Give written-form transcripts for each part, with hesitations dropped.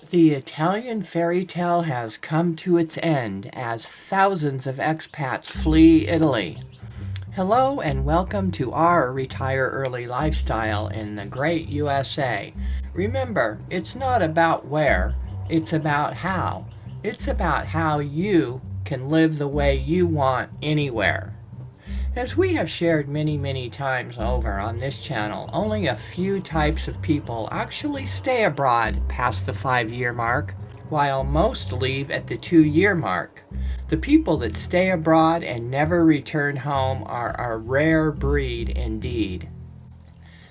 The Italian fairy tale has come to its end as thousands of expats flee Italy. Hello and welcome to our Retire Early lifestyle in the great USA. Remember, it's not about where, it's about how. It's about how you can live the way you want anywhere. As we have shared many times over on this channel, only a few types of people actually stay abroad past the 5-year mark, while most leave at the 2-year mark. The people that stay abroad and never return home are a rare breed indeed.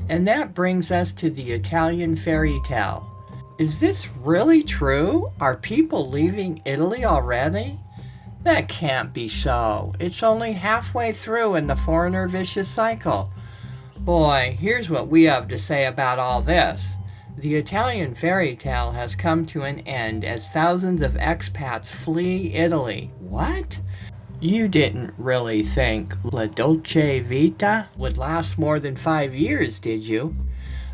And that brings us to the Italian fairy tale. Is this really true? Are people leaving Italy already? That can't be so. It's only halfway through in the foreigner vicious cycle. Boy, here's what we have to say about all this. The Italian fairy tale has come to an end as thousands of expats flee Italy. What? You didn't really think La Dolce Vita would last more than 5 years, did you?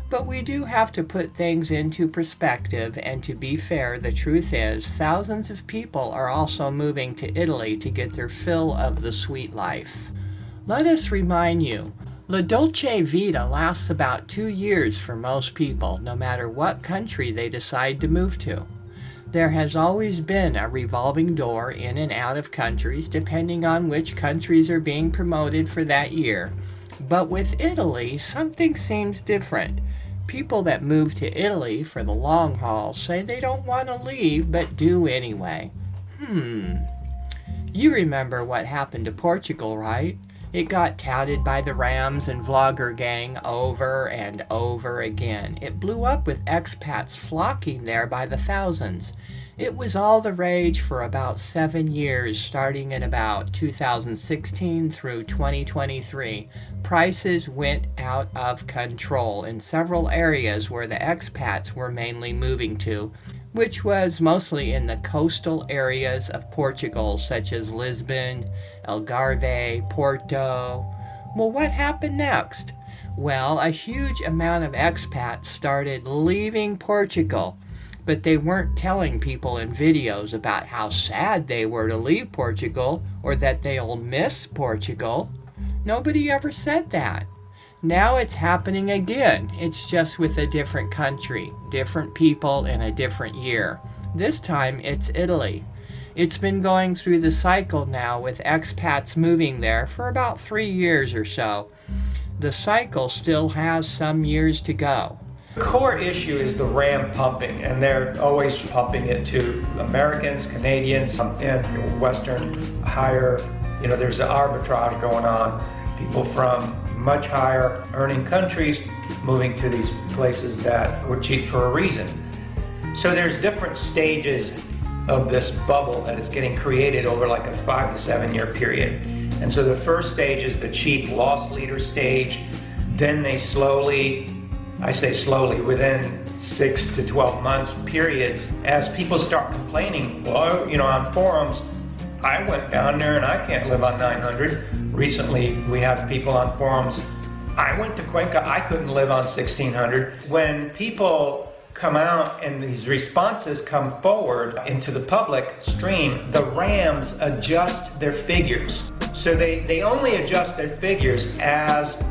But we do have to put things into perspective, and to be fair, the truth is, thousands of people are also moving to Italy to get their fill of the sweet life. Let us remind you, La Dolce Vita lasts about 2 years for most people, no matter what country they decide to move to. There has always been a revolving door in and out of countries, depending on which countries are being promoted for that year. But with Italy, something seems different. People that move to Italy for the long haul say they don't want to leave, but do anyway. You remember what happened to Portugal, right? It got touted by the Rams and vlogger gang over and over again. It blew up with expats flocking there by the thousands. It was all the rage for about 7 years, starting in about 2016 through 2023. Prices went out of control in several areas where the expats were mainly moving to, which was mostly in the coastal areas of Portugal, such as Lisbon, Algarve, Porto. Well, what happened next? Well, a huge amount of expats started leaving Portugal, but they weren't telling people in videos about how sad they were to leave Portugal or that they'll miss Portugal. Nobody ever said that. Now it's happening again. It's just with a different country, different people in a different year. This time it's Italy. It's been going through the cycle now with expats moving there for about 3 years or so. The cycle still has some years to go. The core issue is the RAM pumping, and they're always pumping it to Americans, Canadians, and Western higher. There's an arbitrage going on. People from much higher earning countries moving to these places that were cheap for a reason. So there's different stages of this bubble that is getting created over like a 5 to 7 year period. And so the first stage is the cheap loss leader stage. Then they slowly, I say slowly, within 6 to 12 months periods, as people start complaining, well, on forums, I went down there and I can't live on 900. Recently, we have people on forums, I went to Cuenca, I couldn't live on 1600. When people come out and these responses come forward into the public stream, the Rams adjust their figures. So they only adjust their figures as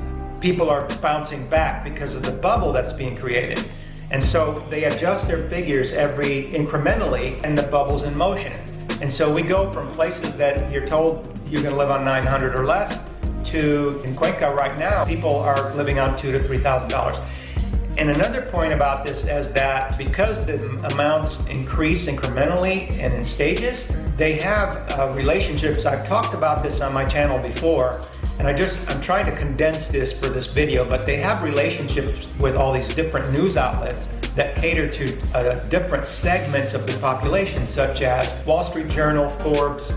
people are bouncing back because of the bubble that's being created. And so they adjust their figures every incrementally, and the bubble's in motion. And so we go from places that you're told you're going to live on 900 or less to, in Cuenca right now, people are living on $2,000 to $3,000. And another point about this is that because the amounts increase incrementally and in stages, they have relationships. I've talked about this on my channel before, and I'm trying to condense this for this video, but they have relationships with all these different news outlets that cater to different segments of the population, such as Wall Street Journal, Forbes.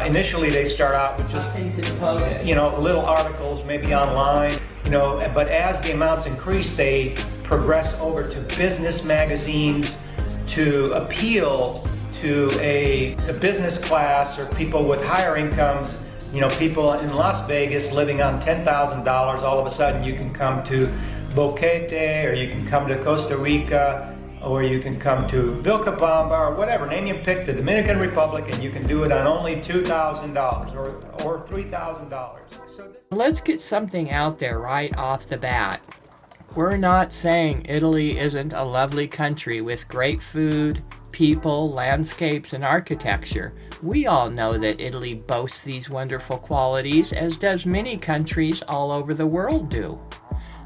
Initially, they start out with just, little articles, maybe online, but as the amounts increase, they progress over to business magazines to appeal to a business class or people with higher incomes. People in Las Vegas living on $10,000, all of a sudden you can come to Boquete, or you can come to Costa Rica, or you can come to Vilcabamba or whatever, name you pick, the Dominican Republic, and you can do it on only $2,000 or $3,000. Let's get something out there right off the bat. We're not saying Italy isn't a lovely country with great food, people, landscapes, and architecture. We all know that Italy boasts these wonderful qualities, as does many countries all over the world do.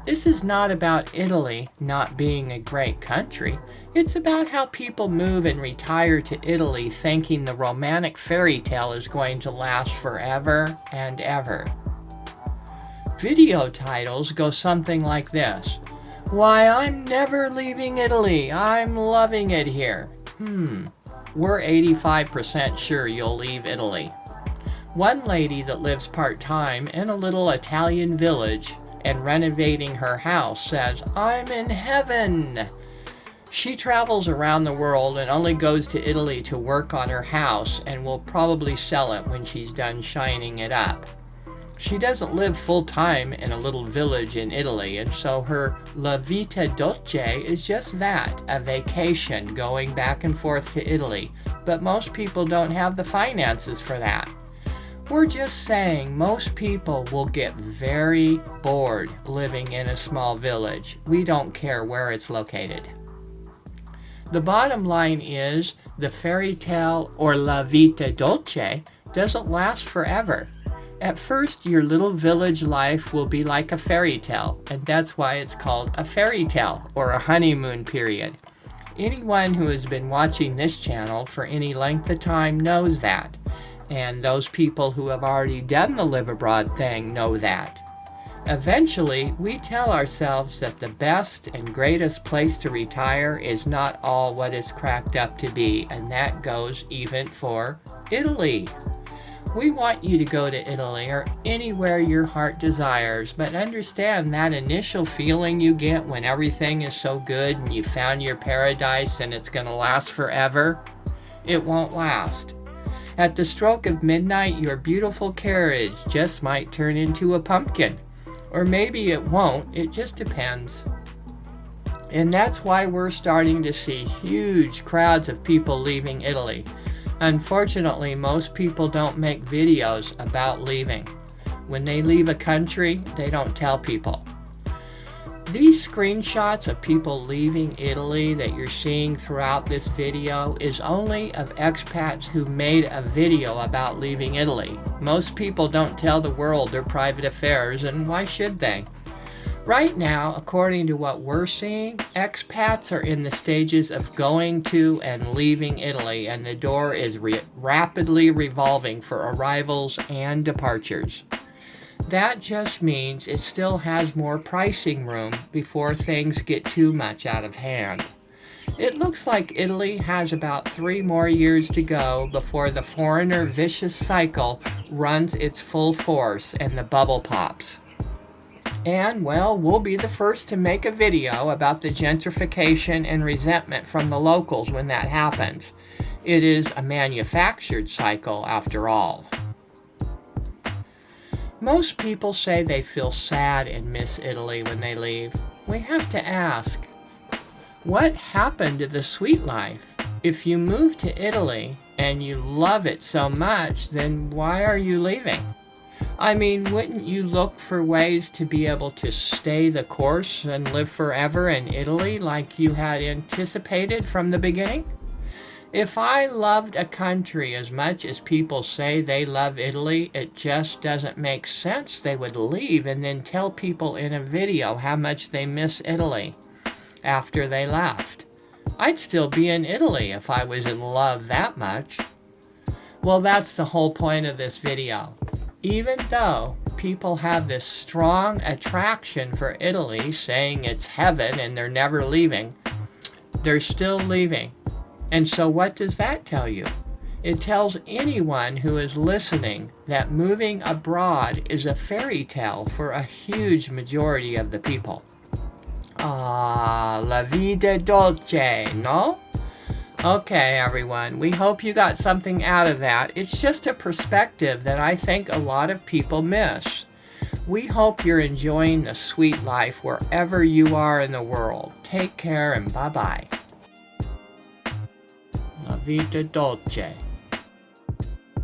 This is not about Italy not being a great country. It's about how people move and retire to Italy thinking the romantic fairy tale is going to last forever and ever. Video titles go something like this. Why, I'm never leaving Italy. I'm loving it here. We're 85% sure you'll leave Italy. One lady that lives part-time in a little Italian village and renovating her house says, I'm in heaven. She travels around the world and only goes to Italy to work on her house and will probably sell it when she's done shining it up. She doesn't live full-time in a little village in Italy, and so her La Vita Dolce is just that, a vacation going back and forth to Italy. But most people don't have the finances for that. We're just saying most people will get very bored living in a small village. We don't care where it's located. The bottom line is the fairy tale or La Vita Dolce doesn't last forever. At first, your little village life will be like a fairy tale, and that's why it's called a fairy tale or a honeymoon period. Anyone who has been watching this channel for any length of time knows that, and those people who have already done the live abroad thing know that. Eventually, we tell ourselves that the best and greatest place to retire is not all what it's cracked up to be, and that goes even for Italy. We want you to go to Italy or anywhere your heart desires, but understand that initial feeling you get when everything is so good and you found your paradise and it's going to last forever? It won't last. At the stroke of midnight, your beautiful carriage just might turn into a pumpkin. Or maybe it won't, it just depends. And that's why we're starting to see huge crowds of people leaving Italy. Unfortunately, most people don't make videos about leaving. When they leave a country, they don't tell people. These screenshots of people leaving Italy that you're seeing throughout this video is only of expats who made a video about leaving Italy. Most people don't tell the world their private affairs, and why should they? Right now, according to what we're seeing, expats are in the stages of going to and leaving Italy, and the door is rapidly revolving for arrivals and departures. That just means it still has more pricing room before things get too much out of hand. It looks like Italy has about 3 more years to go before the foreigner vicious cycle runs its full force and the bubble pops. And, well, we'll be the first to make a video about the gentrification and resentment from the locals when that happens. It is a manufactured cycle after all. Most people say they feel sad and miss Italy when they leave. We have to ask, what happened to the sweet life? If you move to Italy and you love it so much, then why are you leaving? I mean, wouldn't you look for ways to be able to stay the course and live forever in Italy like you had anticipated from the beginning? If I loved a country as much as people say they love Italy, it just doesn't make sense they would leave and then tell people in a video how much they miss Italy after they left. I'd still be in Italy if I was in love that much. Well, that's the whole point of this video. Even though people have this strong attraction for Italy, saying it's heaven and they're never leaving, they're still leaving. And so what does that tell you? It tells anyone who is listening that moving abroad is a fairy tale for a huge majority of the people. Ah, la vida dolce, no? Okay, everyone, we hope you got something out of that. It's just a perspective that I think a lot of people miss. We hope you're enjoying the sweet life wherever you are in the world. Take care and bye-bye. vita dolce.